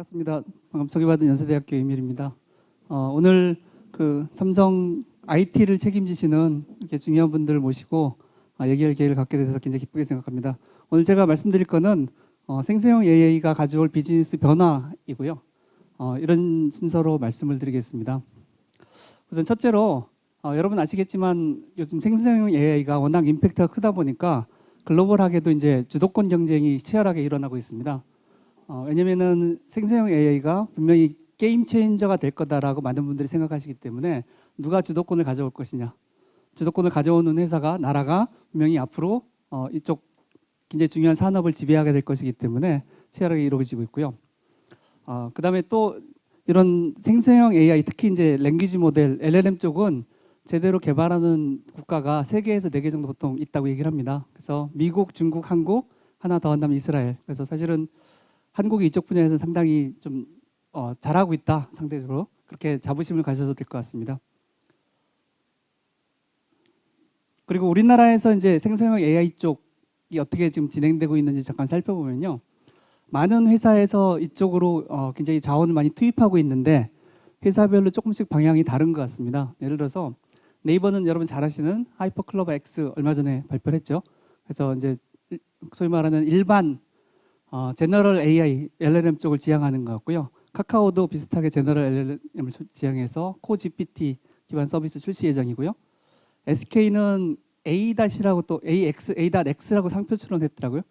반갑습니다. 방금 소개받은 연세대학교 이밀입니다. 오늘 그 삼성 IT를 책임지시는 이렇게 중요한 분들 모시고 얘기할 기회를 갖게 돼서 굉장히 기쁘게 생각합니다. 오늘 제가 말씀드릴 거는 생성형 AI가 가져올 비즈니스 변화이고요. 이런 순서로 말씀을 드리겠습니다. 우선 첫째로 여러분 아시겠지만 요즘 생성형 AI가 워낙 임팩트가 크다 보니까 글로벌하게도 이제 주도권 경쟁이 치열하게 일어나고 있습니다. 왜냐면은 생성형 AI가 분명히 게임 체인저가 될 거다라고 많은 분들이 생각하시기 때문에 누가 주도권을 가져올 것이냐. 주도권을 가져오는 회사가, 나라가 분명히 앞으로 이쪽 굉장히 중요한 산업을 지배하게 될 것이기 때문에 치열하게 이루어지고 있고요. 그 다음에 또 이런 생성형 AI, 특히 이제 랭귀지 모델, LLM 쪽은 제대로 개발하는 국가가 세계에서 4개 정도 보통 있다고 얘기를 합니다. 그래서 미국, 중국, 한국, 하나 더 한다면 이스라엘. 그래서 사실은 한국이 이쪽 분야에서 상당히 좀 잘하고 있다, 상대적으로. 그렇게 자부심을 가져도 될 것 같습니다. 그리고 우리나라에서 이제 생성형 AI 쪽이 어떻게 지금 진행되고 있는지 잠깐 살펴보면요. 많은 회사에서 이쪽으로 굉장히 자원을 많이 투입하고 있는데 회사별로 조금씩 방향이 다른 것 같습니다. 예를 들어서 네이버는 여러분 잘 아시는 하이퍼클러버 X 얼마 전에 발표를 했죠. 그래서 이제 소위 말하는 일반 제너럴 AI, LLM 쪽을 지향하는 것 같고요. 카카오도 비슷하게 제너럴 LLM을 지향해서 코GPT 기반 서비스 출시 예정이고요. SK는 A-라고 또 A.X라고 상표 출원했더라고요.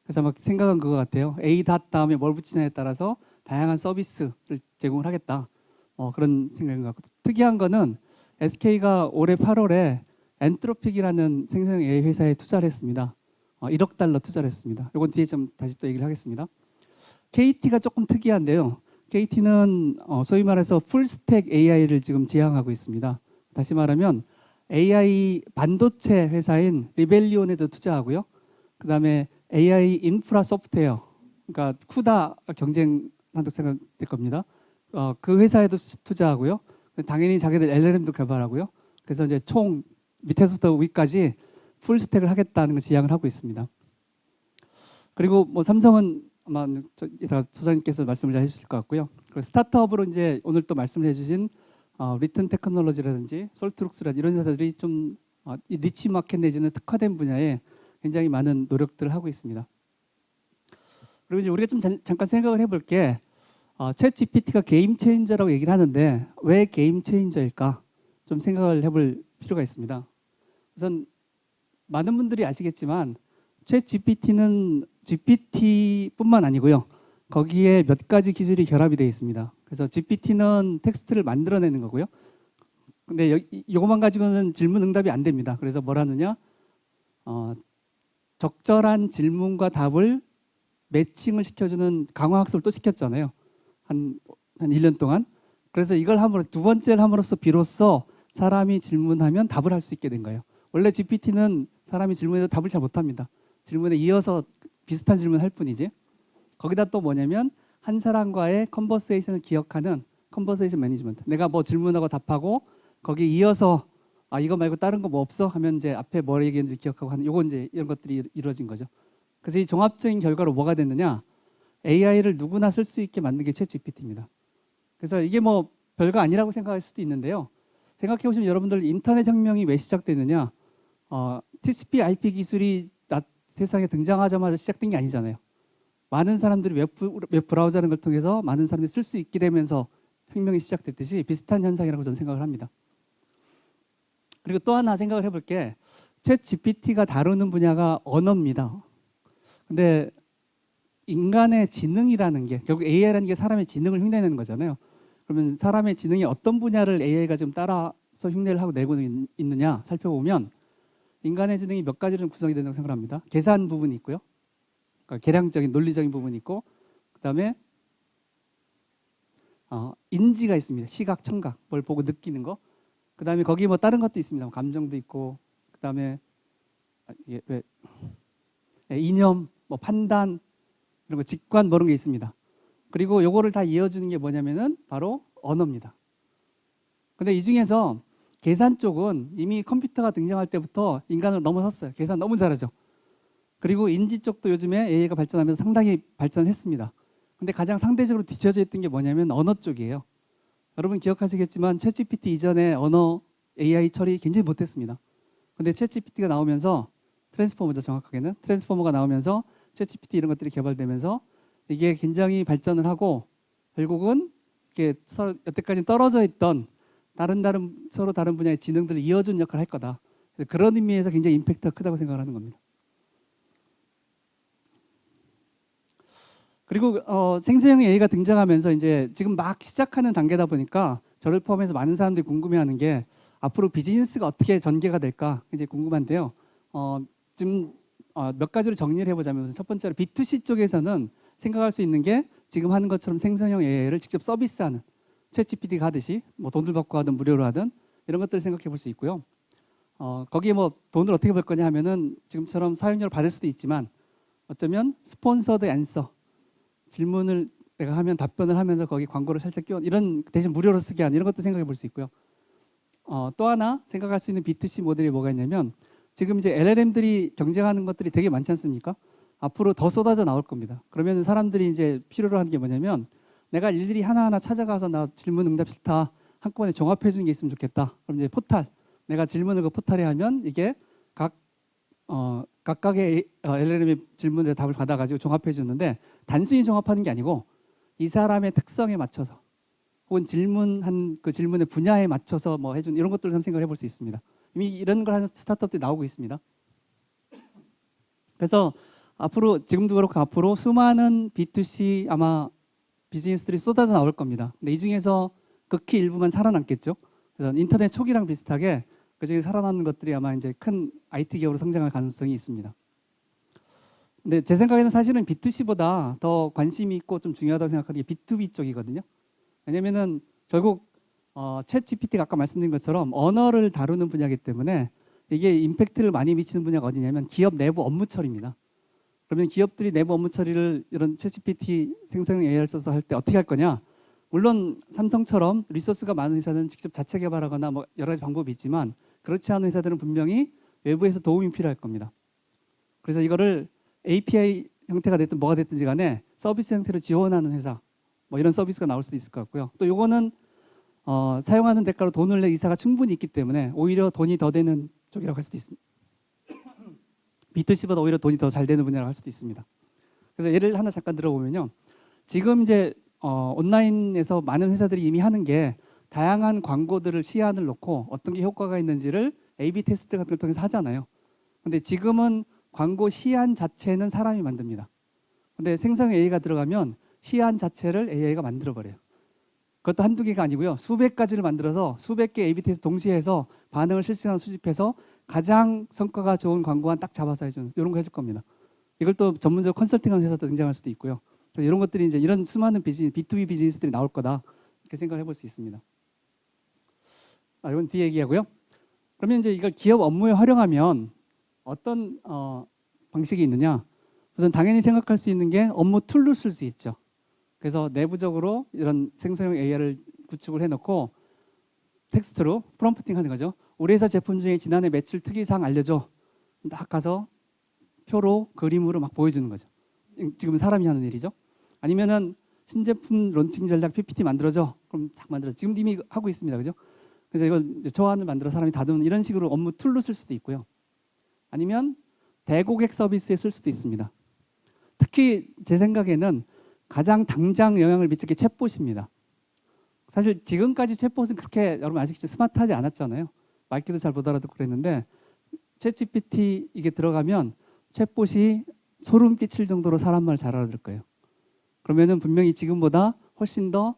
그래서 막 생각한 그거 같아요. A. 다음에 뭘 붙이냐에 따라서 다양한 서비스를 제공을 하겠다. 그런 생각인 것 같고, 특이한 거는 SK가 올해 8월에 엔트로픽이라는 생성형 AI 회사에 투자를 했습니다. 1억 달러 투자를 했습니다. 이건 뒤에 좀 다시 또 얘기를 하겠습니다. KT가 조금 특이한데요. KT는 소위 말해서 풀스택 AI를 지금 지향하고 있습니다. 다시 말하면 AI 반도체 회사인 리벨리온에도 투자하고요. 그 다음에 AI 인프라 소프트웨어, 그러니까 쿠다 경쟁한다고 생각될 겁니다. 그 회사에도 투자하고요. 당연히 자기들 LLM도 개발하고요. 그래서 이제 총 밑에서부터 위까지 풀스택을 하겠다는 걸 지향을 하고 있습니다. 그리고 뭐 삼성은 아마 소장님께서 말씀을 잘 해주실 것 같고요. 그리고 스타트업으로 이제 오늘 또 말씀을 해주신 리튼 테크놀로지라든지 솔트룩스라든지 이런 회사들이 좀 이 니치 마켓 내지는 특화된 분야에 굉장히 많은 노력들을 하고 있습니다. 그리고 이제 우리가 좀 잠깐 생각을 해볼 게 챗 GPT가 게임 체인저라고 얘기를 하는데 왜 게임 체인저일까? 좀 생각을 해볼 필요가 있습니다. 우선 많은 분들이 아시겠지만 챗 GPT는 GPT뿐만 아니고요. 거기에 몇 가지 기술이 결합이 되어 있습니다. 그래서 GPT는 텍스트를 만들어내는 거고요. 근데 이것만 가지고는 질문 응답이 안 됩니다. 그래서 뭘 하느냐? 적절한 질문과 답을 매칭을 시켜주는 강화학습을 또 시켰잖아요. 한 1년 동안. 그래서 이걸 함으로 두 번째를 함으로써 비로소 사람이 질문하면 답을 할 수 있게 된 거예요. 원래 GPT는 사람이 질문해도 답을 잘 못합니다. 질문에 이어서 비슷한 질문을 할 뿐이지. 거기다 또 뭐냐면 한 사람과의 컨버세이션을 기억하는 컨버세이션 매니지먼트. 내가 뭐 질문하고 답하고 거기에 이어서 이거 말고 다른 거 뭐 없어? 하면 이제 앞에 뭐 얘기했는지 기억하고 하는 요거 이제 이런 것들이 이루어진 거죠. 그래서 이 종합적인 결과로 뭐가 됐느냐? AI를 누구나 쓸 수 있게 만든 게 챗 GPT입니다. 그래서 이게 뭐 별거 아니라고 생각할 수도 있는데요. 생각해 보시면 여러분들 인터넷 혁명이 왜 시작됐느냐? TCP/IP 기술이 세상에 등장하자마자 시작된 게 아니잖아요. 많은 사람들이 웹 브라우저라는 걸 통해서 많은 사람들이 쓸 수 있게 되면서 혁명이 시작됐듯이 비슷한 현상이라고 저는 생각을 합니다. 그리고 또 하나 생각을 해볼 게 챗 GPT가 다루는 분야가 언어입니다. 근데 인간의 지능이라는 게 결국 AI라는 게 사람의 지능을 흉내내는 거잖아요. 그러면 사람의 지능이 어떤 분야를 AI가 좀 따라서 흉내를 하고 내고 있느냐 살펴보면 인간의 지능이 몇 가지로 구성이 된다고 생각합니다. 계산 부분이 있고요. 그러니까 계량적인 논리적인 부분이 있고, 그 다음에 인지가 있습니다. 시각, 청각, 뭘 보고 느끼는 거. 그 다음에 거기 뭐 다른 것도 있습니다. 감정도 있고, 그 다음에 이념, 뭐 판단, 이런 거 직관 뭐 이런 게 있습니다. 그리고 요거를 다 이어주는 게 뭐냐면은 바로 언어입니다. 근데 이 중에서 계산 쪽은 이미 컴퓨터가 등장할 때부터 인간을 넘어섰어요. 계산 너무 잘하죠. 그리고 인지 쪽도 요즘에 AI가 발전하면서 상당히 발전했습니다. 근데 가장 상대적으로 뒤처져 있던 게 뭐냐면 언어 쪽이에요. 여러분 기억하시겠지만 챗GPT 이전에 언어 AI 처리 굉장히 못했습니다. 근데 챗GPT가 나오면서 트랜스포머죠, 정확하게는 트랜스포머가 나오면서 챗GPT 이런 것들이 개발되면서 이게 굉장히 발전을 하고 결국은 이게 여태까지 떨어져 있던 서로 다른 분야의 지능들을 이어준 역할을 할 거다. 그런 의미에서 굉장히 임팩트가 크다고 생각을 하는 겁니다. 그리고 생성형 AI가 등장하면서 이제 지금 막 시작하는 단계다 보니까 저를 포함해서 많은 사람들이 궁금해하는 게 앞으로 비즈니스가 어떻게 전개가 될까 굉장히 궁금한데요. 지금 몇 가지로 정리를 해보자면 첫 번째로 B2C 쪽에서는 생각할 수 있는 게 지금 하는 것처럼 생성형 AI를 직접 서비스하는 챗GPT가 하듯이 뭐 돈을 받고 하든 무료로 하든 이런 것들을 생각해 볼 수 있고요. 거기에 뭐 돈을 어떻게 벌 거냐 하면은 지금처럼 사용료를 받을 수도 있지만 어쩌면 스폰서드 앤서 질문을 내가 하면 답변을 하면서 거기 광고를 살짝 끼워 이런 대신 무료로 쓰게 하는 이런 것도 생각해 볼 수 있고요. 또 하나 생각할 수 있는 B2C 모델이 뭐가 있냐면 지금 이제 LLM들이 경쟁하는 것들이 되게 많지 않습니까? 앞으로 더 쏟아져 나올 겁니다. 그러면 사람들이 이제 필요로 하는 게 뭐냐면 내가 일일이 하나하나 찾아가서 나 질문 응답 싫다 한꺼번에 종합해 주는 게 있으면 좋겠다. 그럼 이제 포탈 내가 질문을 그 포탈에 하면 이게 각각의 LLM의 질문에 답을 받아가지고 종합해 주는데 단순히 종합하는 게 아니고 이 사람의 특성에 맞춰서 혹은 질문한 그 질문의 분야에 맞춰서 뭐 해준 이런 것들을 생각을 해볼 수 있습니다. 이미 이런 걸 하는 스타트업들이 나오고 있습니다. 그래서 앞으로 지금도 그렇고 앞으로 수많은 B2C 아마 비즈니스들이 쏟아져 나올 겁니다. 근데 이 중에서 극히 일부만 살아남겠죠. 그래서 인터넷 초기랑 비슷하게 그중에 살아남는 것들이 아마 이제 큰 IT 기업으로 성장할 가능성이 있습니다. 근데 제 생각에는 사실은 B2C보다 더 관심이 있고 좀 중요하다고 생각하는 게 B2B 쪽이거든요. 왜냐면은 결국 챗 GPT가 아까 말씀드린 것처럼 언어를 다루는 분야이기 때문에 이게 임팩트를 많이 미치는 분야가 어디냐면 기업 내부 업무 처리입니다. 그러면 기업들이 내부 업무 처리를 이런 챗 GPT 생성형 AI를 써서 할 때 어떻게 할 거냐? 물론 삼성처럼 리소스가 많은 회사는 직접 자체 개발하거나 뭐 여러 가지 방법이 있지만 그렇지 않은 회사들은 분명히 외부에서 도움이 필요할 겁니다. 그래서 이거를 API 형태가 됐든 뭐가 됐든지 간에 서비스 형태로 지원하는 회사 뭐 이런 서비스가 나올 수도 있을 것 같고요. 또 요거는 사용하는 대가로 돈을 낼 의사가 충분히 있기 때문에 오히려 돈이 더 되는 쪽이라고 할 수도 있습니다. B2C보다 오히려 돈이 더 잘 되는 분야라고 할 수도 있습니다. 그래서 예를 하나 잠깐 들어보면요. 지금 이제 온라인에서 많은 회사들이 이미 하는 게 다양한 광고들을 시안을 놓고 어떤 게 효과가 있는지를 A/B 테스트 같은 걸 통해서 하잖아요. 근데 지금은 광고 시안 자체는 사람이 만듭니다. 근데 생성 AI가 들어가면 시안 자체를 AI가 만들어 버려요. 그것도 한두 개가 아니고요. 수백 가지를 만들어서 수백 개 A/B 테스트 동시에 해서 반응을 실시간 수집해서 가장 성과가 좋은 광고만 딱 잡아서 해주는 이런 거 해줄 겁니다. 이걸 또 전문적으로 컨설팅하는 회사도 등장할 수도 있고요. 이런 것들이 이제 이런 수많은 B2B 비즈니스들이 나올 거다 이렇게 생각을 해볼 수 있습니다. 이건 뒤에 얘기하고요. 그러면 이제 이걸 기업 업무에 활용하면 어떤 방식이 있느냐? 우선 당연히 생각할 수 있는 게 업무 툴로 쓸 수 있죠. 그래서 내부적으로 이런 생성형 AI를 구축을 해놓고 텍스트로 프롬프팅 하는 거죠. 우리 회사 제품 중에 지난해 매출 특이사항 알려줘. 딱 가서 표로 그림으로 막 보여주는 거죠. 지금 사람이 하는 일이죠. 아니면은 신제품 론칭 전략 PPT 만들어줘. 그럼 딱 만들어. 지금 이미 하고 있습니다. 그죠? 그래서 이걸 초안을 만들어 사람이 다듬는 이런 식으로 업무 툴로 쓸 수도 있고요. 아니면 대고객 서비스에 쓸 수도 있습니다. 특히 제 생각에는 가장 당장 영향을 미칠 게 챗봇입니다. 사실 지금까지 챗봇은 그렇게 여러분 아시겠죠? 스마트하지 않았잖아요. 말귀도 잘 못 알아듣고 그랬는데 챗 GPT 이게 들어가면 챗봇이 소름 끼칠 정도로 사람 말 잘 알아들을 거예요. 그러면은 분명히 지금보다 훨씬 더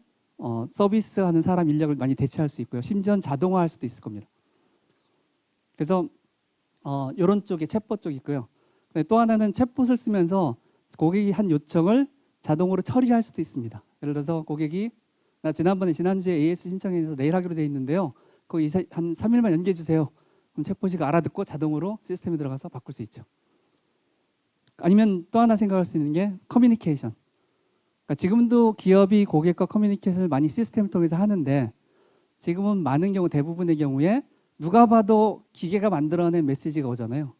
서비스하는 사람 인력을 많이 대체할 수 있고요. 심지어는 자동화할 수도 있을 겁니다. 그래서 이런 쪽에 챗봇 쪽이 있고요. 또 하나는 챗봇을 쓰면서 고객이 한 요청을 자동으로 처리할 수도 있습니다. 예를 들어서 고객이 나 지난주에 AS 신청해서 내일 하기로 되어 있는데요. 그거 한 3일만 연기해 주세요. 그럼 챗봇이 알아듣고 자동으로 시스템에 들어가서 바꿀 수 있죠. 아니면 또 하나 생각할 수 있는 게 커뮤니케이션. 그러니까 지금도 기업이 고객과 커뮤니케이션을 많이 시스템을 통해서 하는데 지금은 많은 경우 대부분의 경우에 누가 봐도 기계가 만들어낸 메시지가 오잖아요.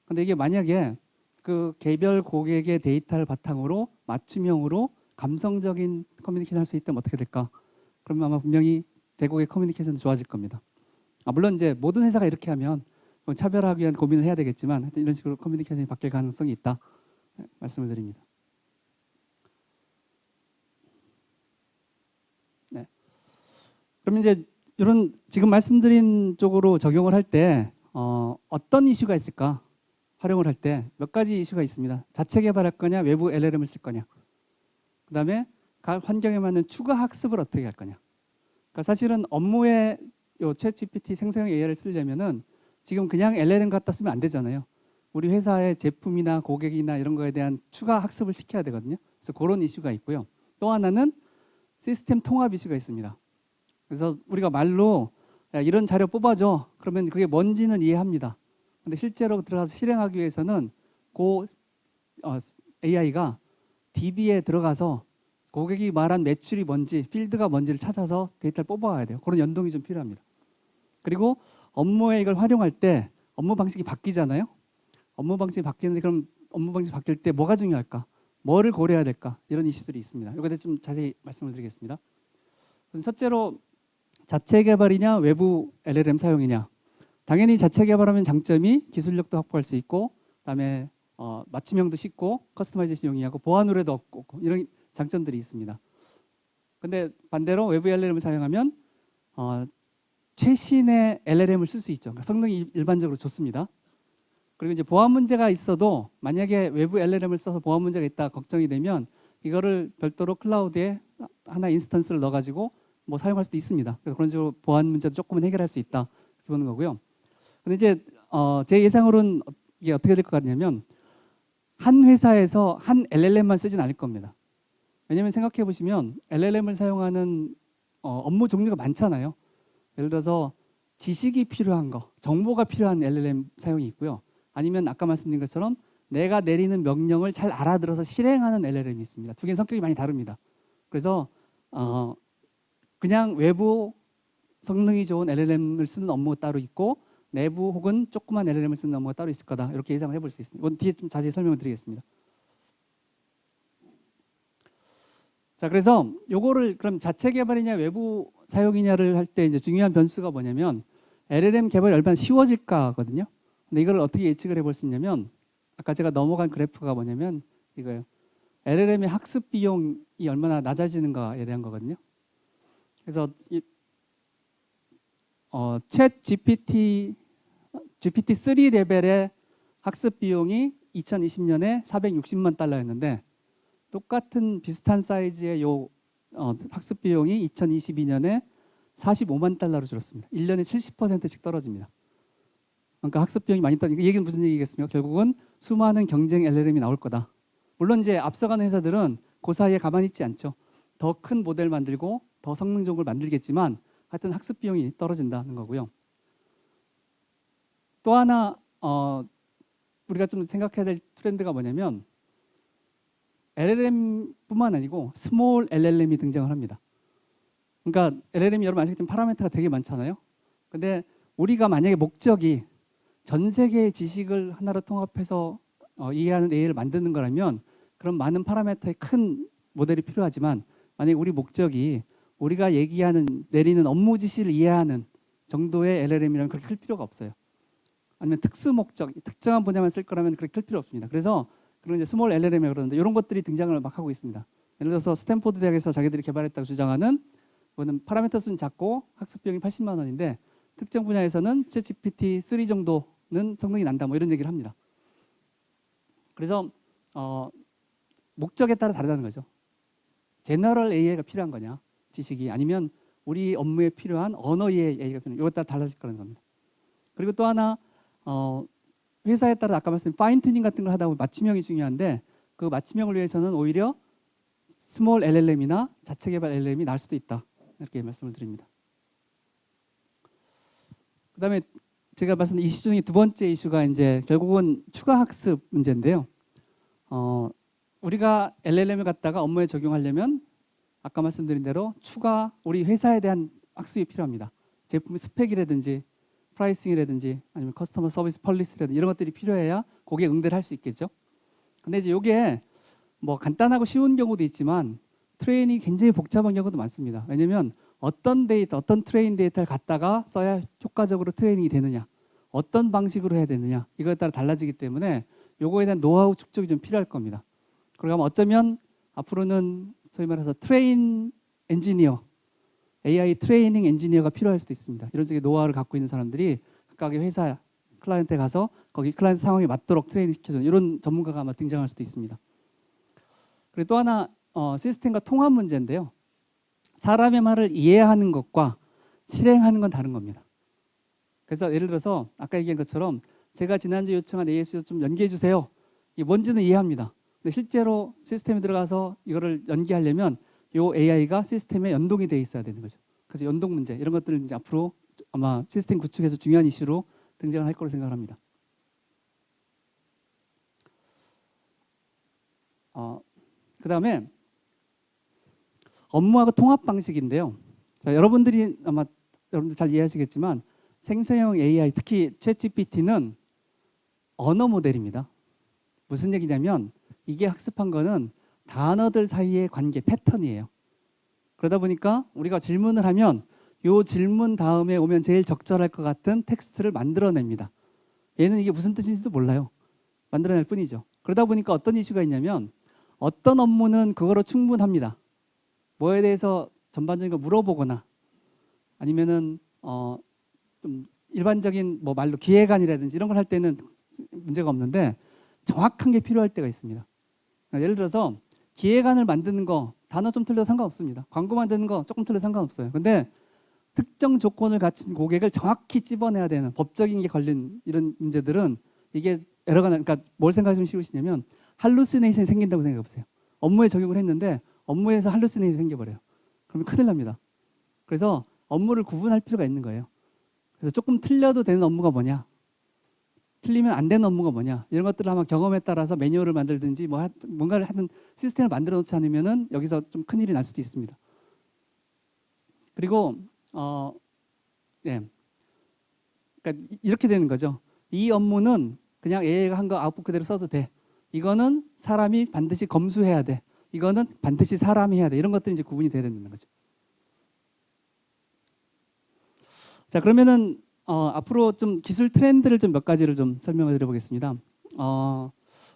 근데 이게 만약에 그 개별 고객의 데이터를 바탕으로 맞춤형으로 감성적인 커뮤니케이션 할 수 있다면 어떻게 될까? 그러면 아마 분명히 대국의 커뮤니케이션도 좋아질 겁니다. 물론 이제 모든 회사가 이렇게 하면 차별화하기 위한 고민을 해야 되겠지만 이런 식으로 커뮤니케이션이 바뀔 가능성이 있다. 말씀을 드립니다. 네. 그럼 이제 이런 지금 말씀드린 쪽으로 적용을 할 때 어떤 이슈가 있을까? 활용을 할 때 몇 가지 이슈가 있습니다. 자체 개발할 거냐, 외부 LLM을 쓸 거냐. 그다음에 각 환경에 맞는 추가 학습을 어떻게 할 거냐. 그러니까 사실은 업무에 요 챗GPT 생성형 AI를 쓰려면은 지금 그냥 LLM 갖다 쓰면 안 되잖아요. 우리 회사의 제품이나 고객이나 이런 거에 대한 추가 학습을 시켜야 되거든요. 그래서 그런 이슈가 있고요. 또 하나는 시스템 통합 이슈가 있습니다. 그래서 우리가 말로 야, 이런 자료 뽑아줘. 그러면 그게 뭔지는 이해합니다. 근데 실제로 들어가서 실행하기 위해서는 AI가 DB에 들어가서 고객이 말한 매출이 뭔지, 필드가 뭔지를 찾아서 데이터를 뽑아와야 돼요. 그런 연동이 좀 필요합니다. 그리고 업무에 이걸 활용할 때 업무 방식이 바뀌잖아요. 업무 방식이 바뀌는데 그럼 업무 방식이 바뀔 때 뭐가 중요할까? 뭐를 고려해야 될까? 이런 이슈들이 있습니다. 이거에 대해서 좀 자세히 말씀을 드리겠습니다. 첫째로 자체 개발이냐 외부 LLM 사용이냐. 당연히 자체 개발하면 장점이 기술력도 확보할 수 있고 그다음에 맞춤형도 쉽고 커스터마이제이션 용이하고 보안 우려도 없고 이런 장점들이 있습니다. 근데 반대로 외부 LLM을 사용하면 최신의 LLM을 쓸 수 있죠. 그러니까 성능이 일반적으로 좋습니다. 그리고 이제 보안 문제가 있어도 만약에 외부 LLM을 써서 보안 문제가 있다 걱정이 되면 이거를 별도로 클라우드에 하나 인스턴스를 넣어가지고 뭐 사용할 수도 있습니다. 그래서 그런 식으로 보안 문제도 조금은 해결할 수 있다 이렇게 보는 거고요. 근데 이제 제 예상으로는 이게 어떻게 될 것 같냐면 한 회사에서 한 LLM만 쓰진 않을 겁니다. 왜냐하면 생각해 보시면 LLM을 사용하는 업무 종류가 많잖아요. 예를 들어서 지식이 필요한 거, 정보가 필요한 LLM 사용이 있고요. 아니면 아까 말씀드린 것처럼 내가 내리는 명령을 잘 알아들어서 실행하는 LLM이 있습니다. 두 개는 성격이 많이 다릅니다. 그래서 그냥 외부 성능이 좋은 LLM을 쓰는 업무가 따로 있고 내부 혹은 조그만 LLM을 쓰는 업무가 따로 있을 거다. 이렇게 예상을 해볼 수 있습니다. 이건 뒤에 좀 자세히 설명을 드리겠습니다. 자, 그래서 요거를 그럼 자체 개발이냐 외부 사용이냐를 할 때 이제 중요한 변수가 뭐냐면 LLM 개발이 얼마나 쉬워질까거든요. 근데 이걸 어떻게 예측을 해볼 수 있냐면 아까 제가 넘어간 그래프가 뭐냐면 이거예요. LLM의 학습 비용이 얼마나 낮아지는가에 대한 거거든요. 그래서 챗 GPT-3 레벨의 학습 비용이 2020년에 460만 달러였는데 똑같은 비슷한 사이즈의 요 학습 비용이 2022년에 45만 달러로 줄었습니다. 1년에 70%씩 떨어집니다. 그러니까 학습 비용이 많이 떨어지니까 이 얘기는 무슨 얘기겠습니까? 결국은 수많은 경쟁 LLM이 나올 거다. 물론 이제 앞서가는 회사들은 그 사이에 가만히 있지 않죠. 더 큰 모델 만들고 더 성능 좋은 걸 만들겠지만 하여튼 학습 비용이 떨어진다는 거고요. 또 하나 우리가 좀 생각해야 될 트렌드가 뭐냐면 LLM뿐만 아니고 스몰 LLM이 등장을 합니다. 그러니까 LLM이 여러분 아시겠지만 파라미터가 되게 많잖아요. 근데 우리가 만약에 목적이 전 세계의 지식을 하나로 통합해서 이해하는 AI를 만드는 거라면 그런 많은 파라미터의 큰 모델이 필요하지만 만약에 우리 목적이 우리가 내리는 업무 지시를 이해하는 정도의 LLM이라면 그렇게 클 필요가 없어요. 아니면 특수 목적, 특정한 분야만 쓸 거라면 그렇게 클 필요 없습니다. 그래서 그런 이제 스몰 LLM이라고 그러는데 이런 것들이 등장을 막 하고 있습니다. 예를 들어서 스탠포드 대학에서 자기들이 개발했다고 주장하는 그거는 파라미터 수는 작고 학습 비용이 80만 원인데 특정 분야에서는 챗GPT 3 정도는 성능이 난다 뭐 이런 얘기를 합니다. 그래서 목적에 따라 다르다는 거죠. 제너럴 AI가 필요한 거냐 지식이 아니면 우리 업무에 필요한 언어의 AI가 필요한 이것에 따라 달라질 거라는 겁니다. 그리고 또 하나 회사에 따라 아까 말씀드린 파인 튜닝 같은 걸 하다 보면 맞춤형이 중요한데 그 맞춤형을 위해서는 오히려 스몰 LLM이나 자체 개발 LLM이 나을 수도 있다. 이렇게 말씀을 드립니다. 그다음에 제가 말씀드린 이슈 중에 두 번째 이슈가 이제 결국은 추가 학습 문제인데요. 우리가 LLM을 갖다가 업무에 적용하려면 아까 말씀드린 대로 추가 우리 회사에 대한 학습이 필요합니다. 제품 스펙이라든지 프라이싱이라든지 아니면 커스터머 서비스 폴리시라든지 이런 것들이 필요해야 고객 응대를 할 수 있겠죠. 근데 이제 이게 뭐 간단하고 쉬운 경우도 있지만 트레이닝이 굉장히 복잡한 경우도 많습니다. 왜냐하면 어떤 데이터, 어떤 트레인 데이터를 갖다가 써야 효과적으로 트레이닝이 되느냐, 어떤 방식으로 해야 되느냐, 이거에 따라 달라지기 때문에 요거에 대한 노하우 축적이 좀 필요할 겁니다. 그러면 어쩌면 앞으로는 소위 말해서 트레인 엔지니어, AI 트레이닝 엔지니어가 필요할 수도 있습니다. 이런 쪽의 노하우를 갖고 있는 사람들이 각각의 회사 클라이언트에 가서 거기 클라이언트 상황에 맞도록 트레이닝 시켜주는 이런 전문가가 아마 등장할 수도 있습니다. 그리고 또 하나 시스템과 통합 문제인데요. 사람의 말을 이해하는 것과 실행하는 건 다른 겁니다. 그래서 예를 들어서 아까 얘기한 것처럼 제가 지난주에 요청한 AS도 좀 연기해 주세요. 이게 뭔지는 이해합니다. 근데 실제로 시스템에 들어가서 이거를 연기하려면 요 AI가 시스템에 연동이 돼 있어야 되는 거죠. 그래서 연동 문제 이런 것들을 이제 앞으로 아마 시스템 구축에서 중요한 이슈로 등장을 할 거로 생각을 합니다. 그 다음에 업무하고 통합 방식인데요. 자, 여러분들이 아마 여러분들 잘 이해하시겠지만 생성형 AI, 특히 챗GPT는 언어 모델입니다. 무슨 얘기냐면 이게 학습한 거는 단어들 사이의 관계, 패턴이에요. 그러다 보니까 우리가 질문을 하면 이 질문 다음에 오면 제일 적절할 것 같은 텍스트를 만들어냅니다. 얘는 이게 무슨 뜻인지도 몰라요. 만들어낼 뿐이죠. 그러다 보니까 어떤 이슈가 있냐면 어떤 업무는 그거로 충분합니다. 뭐에 대해서 전반적인 거 물어보거나 아니면은 좀 일반적인 뭐 말로 기획안이라든지 이런 걸 할 때는 문제가 없는데 정확한 게 필요할 때가 있습니다. 예를 들어서 기획안을 만드는 거 단어 좀 틀려도 상관없습니다. 광고 만드는 거 조금 틀려도 상관없어요. 근데 특정 조건을 갖춘 고객을 정확히 찝어내야 되는 법적인 게 걸린 이런 문제들은 이게 에러가 그러니까 뭘 생각하시면 쉬우시냐면 할루시네이션이 생긴다고 생각해 보세요. 업무에 적용을 했는데 업무에서 할루시네이션이 생겨버려요. 그러면 큰일 납니다. 그래서 업무를 구분할 필요가 있는 거예요. 그래서 조금 틀려도 되는 업무가 뭐냐, 틀리면 안 되는 업무가 뭐냐, 이런 것들을 아마 경험에 따라서 매뉴얼을 만들든지 뭔가를 하든 시스템을 만들어 놓지 않으면은 여기서 좀 큰일이 날 수도 있습니다. 그리고 예, 그러니까 이렇게 되는 거죠. 이 업무는 그냥 AI가 한 거 아웃풋 그대로 써도 돼. 이거는 사람이 반드시 검수해야 돼. 이거는 반드시 사람이 해야 돼. 이런 것들이 이제 구분이 돼야 되는 거죠. 자, 그러면은 앞으로 좀 기술 트렌드를 좀 몇 가지를 좀 설명을 드려보겠습니다.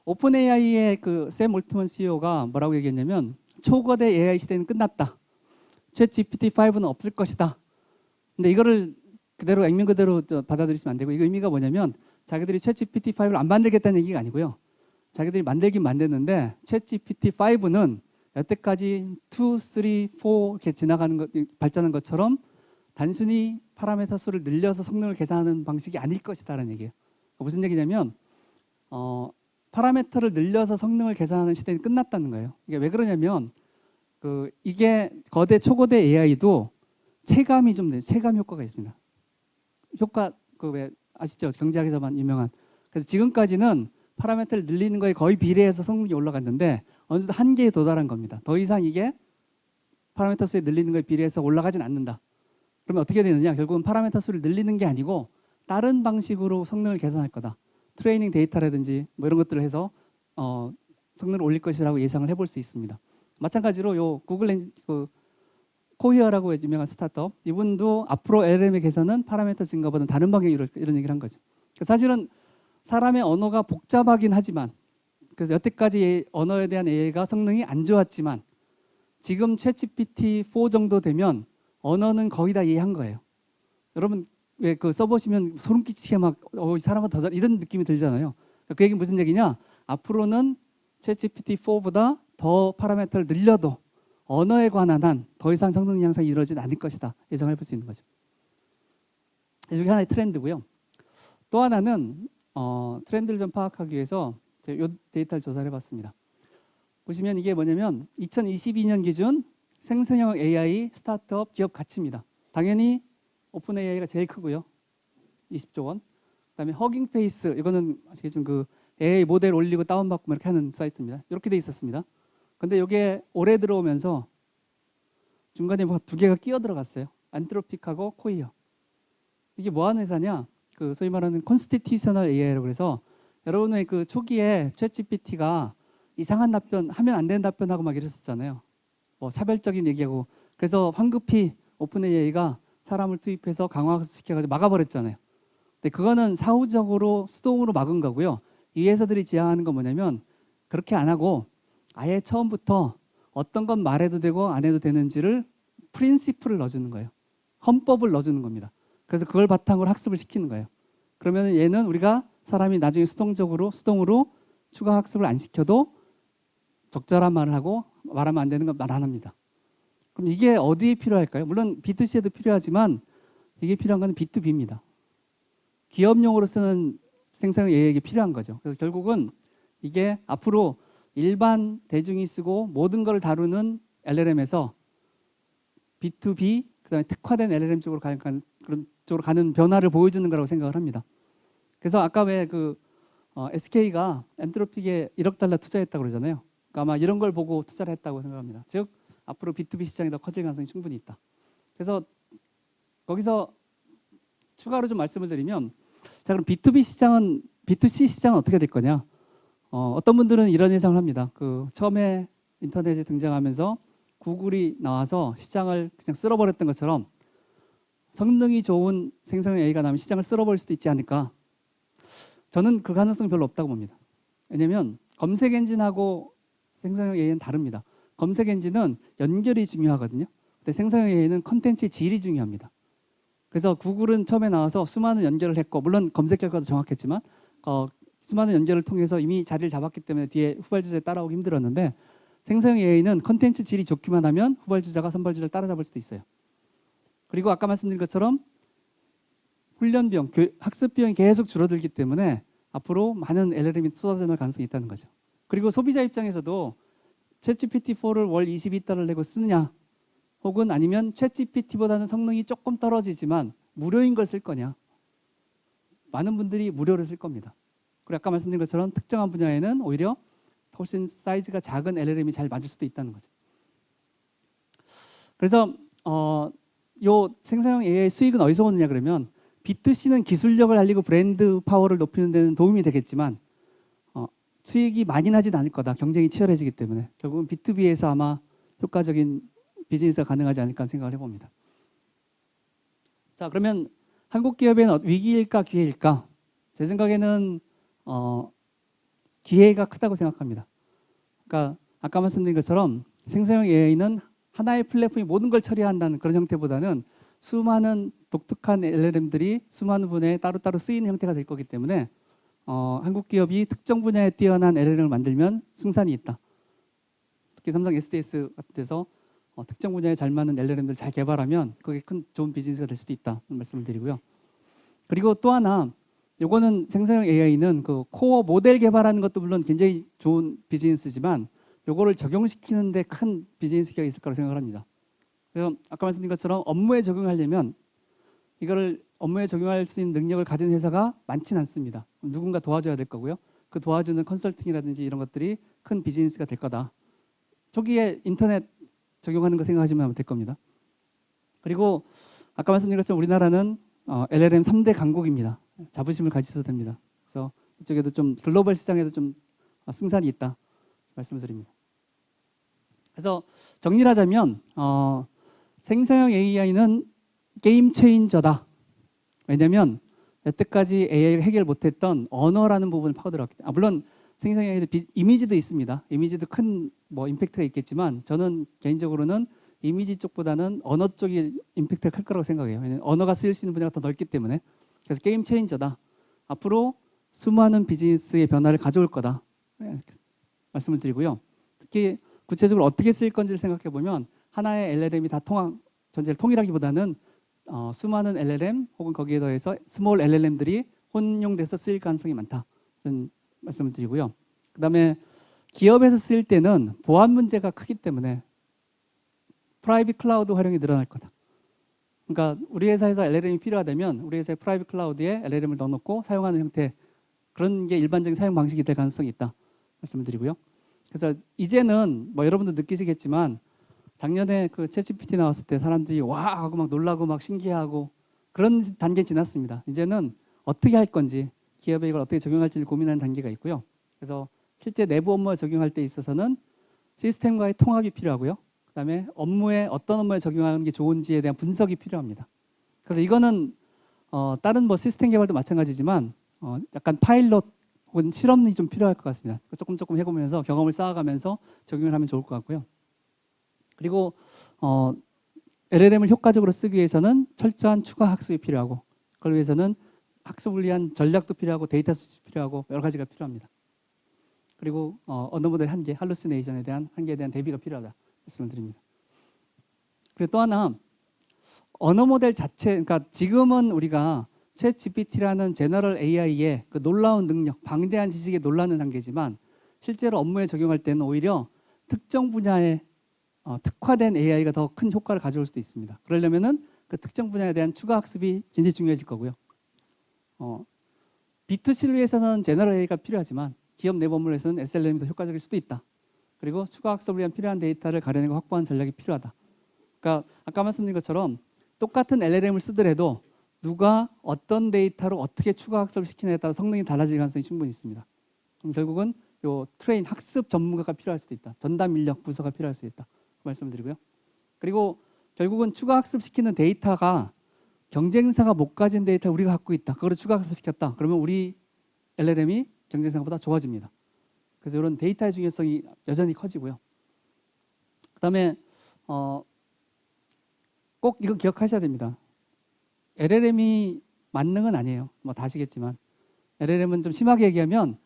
오픈 AI의 그 샘 올트먼 CEO가 뭐라고 얘기했냐면 초거대 AI 시대는 끝났다. 챗 GPT-5는 없을 것이다. 근데 이거를 그대로 액면 그대로 받아들이시면 안 되고, 이거 의미가 뭐냐면 자기들이 챗 GPT-5를 안 만들겠다는 얘기가 아니고요. 자기들이 만들긴 만드는데 챗 GPT-5는 여태까지 2, 3, 4 이렇게 지나가는 것, 발전한 것처럼 단순히 파라미터 수를 늘려서 성능을 계산하는 방식이 아닐 것이다라는 얘기예요. 무슨 얘기냐면 파라미터를 늘려서 성능을 계산하는 시대는 끝났다는 거예요. 이게 왜 그러냐면 이게 거대 초거대 AI도 체감이 좀 돼요. 체감 효과가 있습니다. 효과 왜 아시죠? 경제학에서만 유명한. 그래서 지금까지는 파라미터를 늘리는 거에 거의 비례해서 성능이 올라갔는데 어느 정도 한계에 도달한 겁니다. 더 이상 이게 파라미터 수에 늘리는 거에 비례해서 올라가진 않는다. 그러면 어떻게 되느냐? 결국은 파라미터 수를 늘리는 게 아니고 다른 방식으로 성능을 개선할 거다. 트레이닝 데이터라든지 뭐 이런 것들을 해서 성능을 올릴 것이라고 예상을 해볼 수 있습니다. 마찬가지로 요 구글 코히어라고 유명한 스타트업, 이분도 앞으로 LLM의 개선은 파라미터 증가보다는 다른 방향으로 이런 얘기를 한 거죠. 사실은 사람의 언어가 복잡하긴 하지만, 그래서 여태까지 언어에 대한 AI가 성능이 안 좋았지만 지금 챗GPT-4 정도 되면 언어는 거의 다 이해한 거예요. 여러분 왜 써보시면 소름 끼치게 막 사람보다 더 잘 이런 느낌이 들잖아요. 그 얘기는 무슨 얘기냐? 앞으로는 챗GPT-4보다 더 파라미터를 늘려도 언어에 관한 한 더 이상 성능 향상이 이루어지지 않을 것이다. 예상해 볼 수 있는 거죠. 이게 하나의 트렌드고요. 또 하나는 트렌드를 좀 파악하기 위해서 이 데이터를 조사를 해봤습니다. 보시면 이게 뭐냐면 2022년 기준 생성형 AI 스타트업 기업 가치입니다. 당연히 오픈 AI가 제일 크고요. 20조 원. 그다음에 허깅페이스, 이거는 아시겠지만 AI 모델 올리고 다운받고 이렇게 하는 사이트입니다. 이렇게 돼 있었습니다. 근데 이게 올해 들어오면서 중간에 뭐 두 개가 끼어 들어갔어요. 안트로픽하고 코이어. 이게 뭐 하는 회사냐? 소위 말하는 컨스티튜셔널 AI라고 그래서 여러분의 초기에 챗GPT가 이상한 답변, 하면 안 되는 답변하고 막 이랬었잖아요. 뭐 차별적인 얘기하고 그래서 황급히 오픈 AI가 사람을 투입해서 강화시켜가지고 막아버렸잖아요. 근데 그거는 사후적으로 수동으로 막은 거고요. 이 회사들이 지향하는 건 뭐냐면 그렇게 안 하고 아예 처음부터 어떤 건 말해도 되고 안 해도 되는지를 프린시플을 넣어주는 거예요. 헌법을 넣어주는 겁니다. 그래서 그걸 바탕으로 학습을 시키는 거예요. 그러면 얘는 우리가 사람이 나중에 수동으로 추가 학습을 안 시켜도 적절한 말을 하고 말하면 안 되는 건 말 안 합니다. 그럼 이게 어디에 필요할까요? 물론 B2C에도 필요하지만 이게 필요한 건 B2B입니다. 기업용으로 쓰는 생성형 AI가 필요한 거죠. 그래서 결국은 이게 앞으로 일반 대중이 쓰고 모든 걸 다루는 LLM에서 B2B 그다음에 특화된 LLM 쪽으로 가는 그런 쪽으로 가는 변화를 보여주는 거라고 생각을 합니다. 그래서 아까 왜 SK가 엔트로픽에 1억 달러 투자했다고 그러잖아요. 그러니까 아마 이런 걸 보고 투자를 했다고 생각합니다. 즉 앞으로 B2B 시장이 더 커질 가능성이 충분히 있다. 그래서 거기서 추가로 좀 말씀을 드리면 자 그럼 B2C 시장은 어떻게 될 거냐? 어떤 분들은 이런 예상을 합니다. 처음에 인터넷에 등장하면서 구글이 나와서 시장을 그냥 쓸어버렸던 것처럼 성능이 좋은 생성형 AI가 나오면 시장을 쓸어버릴 수도 있지 않을까? 저는 그 가능성이 별로 없다고 봅니다. 왜냐하면 검색 엔진하고 생성형 AI는 다릅니다. 검색 엔진은 연결이 중요하거든요. 근데 생성형 AI는 컨텐츠의 질이 중요합니다. 그래서 구글은 처음에 나와서 수많은 연결을 했고 물론 검색 결과도 정확했지만 수많은 연결을 통해서 이미 자리를 잡았기 때문에 뒤에 후발주자에 따라오기 힘들었는데 생성형 AI는 컨텐츠 질이 좋기만 하면 후발주자가 선발주자를 따라잡을 수도 있어요. 그리고 아까 말씀드린 것처럼 훈련 비용, 학습 비용이 계속 줄어들기 때문에 앞으로 많은 LLM이 쏟아져 나올 가능성이 있다는 거죠. 그리고 소비자 입장에서도 챗GPT-4를 월 22달러를 내고 쓰느냐 혹은 아니면 챗GPT보다는 성능이 조금 떨어지지만 무료인 걸 쓸 거냐. 많은 분들이 무료를 쓸 겁니다. 그리고 아까 말씀드린 것처럼 특정한 분야에는 오히려 훨씬 사이즈가 작은 LLM이 잘 맞을 수도 있다는 거죠. 그래서 요 생성형 AI 수익은 어디서 오느냐 그러면 B2C는 기술력을 알리고 브랜드 파워를 높이는 데는 도움이 되겠지만 수익이 많이 나진 않을 거다. 경쟁이 치열해지기 때문에 결국은 B2B에서 아마 효과적인 비즈니스가 가능하지 않을까 생각을 해봅니다. 자 그러면 한국 기업에는 위기일까 기회일까? 제 생각에는 기회가 크다고 생각합니다. 그러니까 아까 말씀드린 것처럼 생성형 AI는 하나의 플랫폼이 모든 걸 처리한다는 그런 형태보다는 수많은 독특한 LLM들이 수많은 분야에 따로따로 쓰이는 형태가 될 거기 때문에 한국 기업이 특정 분야에 뛰어난 LLM을 만들면 승산이 있다. 특히 삼성 SDS 같은 데서 특정 분야에 잘 맞는 LLM들 잘 개발하면 그게 큰 좋은 비즈니스가 될 수도 있다 말씀을 드리고요. 그리고 또 하나 요거는 생성형 AI는 코어 모델 개발하는 것도 물론 굉장히 좋은 비즈니스지만 요거를 적용시키는 데 큰 비즈니스 기회가 있을 거라고 생각을 합니다. 그래서 아까 말씀드린 것처럼 업무에 적용하려면 이거를 업무에 적용할 수 있는 능력을 가진 회사가 많지는 않습니다. 누군가 도와줘야 될 거고요. 그 도와주는 컨설팅이라든지 이런 것들이 큰 비즈니스가 될 거다. 초기에 인터넷 적용하는 거 생각하시면 될 겁니다. 그리고 아까 말씀드린 것처럼 우리나라는 LLM 3대 강국입니다. 자부심을 가지셔도 됩니다. 그래서 이쪽에도 좀 글로벌 시장에도 좀 승산이 있다 말씀을 드립니다. 그래서 정리를 하자면 생성형 AI는 게임 체인저다. 왜냐하면 여태까지 AI가 해결 못했던 언어라는 부분을 파고들었기 때문에 물론 생성형 AI도 이미지도 있습니다. 이미지도 큰 임팩트가 있겠지만 저는 개인적으로는 이미지 쪽보다는 언어 쪽이 임팩트가 클 거라고 생각해요. 왜냐하면 언어가 쓰일 수 있는 분야가 더 넓기 때문에. 그래서 게임 체인저다. 앞으로 수많은 비즈니스의 변화를 가져올 거다. 말씀을 드리고요. 특히 구체적으로 어떻게 쓰일 건지를 생각해 보면 하나의 LLM이 다 전체를 통일하기보다는 수많은 LLM 혹은 거기에 더해서 스몰 LLM들이 혼용돼서 쓰일 가능성이 많다. 이런 말씀을 드리고요. 그다음에 기업에서 쓰일 때는 보안 문제가 크기 때문에 프라이빗 클라우드 활용이 늘어날 거다. 그러니까 우리 회사에서 LLM이 필요하다면 우리 회사의 프라이빗 클라우드에 LLM을 넣어놓고 사용하는 형태 그런 게 일반적인 사용 방식이 될 가능성이 있다. 말씀을 드리고요. 그래서 이제는 여러분도 느끼시겠지만 작년에 챗GPT 나왔을 때 사람들이 와 하고 막 놀라고 막 신기해하고 그런 단계 지났습니다. 이제는 어떻게 할 건지 기업에 이걸 어떻게 적용할지를 고민하는 단계가 있고요. 그래서 실제 내부 업무에 적용할 때 있어서는 시스템과의 통합이 필요하고요. 그다음에 어떤 업무에 적용하는 게 좋은지에 대한 분석이 필요합니다. 그래서 이거는 다른 뭐 시스템 개발도 마찬가지지만 약간 파일럿 혹은 실험이 좀 필요할 것 같습니다. 조금 해보면서 경험을 쌓아가면서 적용을 하면 좋을 것 같고요. 그리고 LLM을 효과적으로 쓰기 위해서는 철저한 추가 학습이 필요하고, 그걸 위해서는 학습을 위한 전략도 필요하고 데이터 수집이 필요하고 여러 가지가 필요합니다. 그리고 언어 모델 한계, 할루시네이션에 대한 한계에 대한 대비가 필요하다 말씀을 드립니다. 그리고 또 하나, 언어 모델 자체, 그러니까 지금은 우리가 챗 GPT라는 제너럴 AI의 그 놀라운 능력, 방대한 지식에 놀라는 단계지만 실제로 업무에 적용할 때는 오히려 특정 분야에 특화된 AI가 더 큰 효과를 가져올 수도 있습니다. 그러려면은 그 특정 분야에 대한 추가 학습이 굉장히 중요해질 거고요. B2C를 위해서는 제너럴 AI가 필요하지만 기업 내부 업무를 위해서는 SLM이 더 효과적일 수도 있다. 그리고 추가 학습을 위한 필요한 데이터를 가려내고 확보하는 전략이 필요하다. 그러니까 아까 말씀드린 것처럼 똑같은 LLM을 쓰더라도 누가 어떤 데이터로 어떻게 추가 학습을 시키느냐에 따라 성능이 달라질 가능성이 충분히 있습니다. 그럼 결국은 요 트레인 학습 전문가가 필요할 수도 있다. 전담 인력 부서가 필요할 수도 있다. 그 말씀을 드리고요. 그리고 결국은 추가 학습 시키는 데이터가 경쟁사가 못 가진 데이터를 우리가 갖고 있다. 그거를 추가 학습 시켰다. 그러면 우리 LLM이 경쟁사보다 좋아집니다. 그래서 이런 데이터의 중요성이 여전히 커지고요. 그다음에 꼭 이거 기억하셔야 됩니다. LLM이 만능은 아니에요. 뭐 다 아시겠지만 LLM은 좀 심하게 얘기하면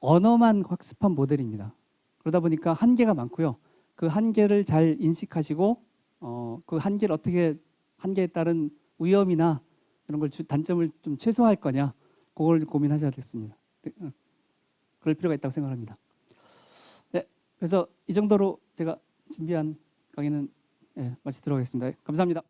언어만 학습한 모델입니다. 그러다 보니까 한계가 많고요. 그 한계를 잘 인식하시고 그 한계에 따른 위험이나 이런 걸 단점을 좀 최소화할 거냐, 그걸 고민하셔야겠습니다. 그럴 필요가 있다고 생각합니다. 네, 그래서 이 정도로 제가 준비한 강의는 마치도록 하겠습니다. 감사합니다.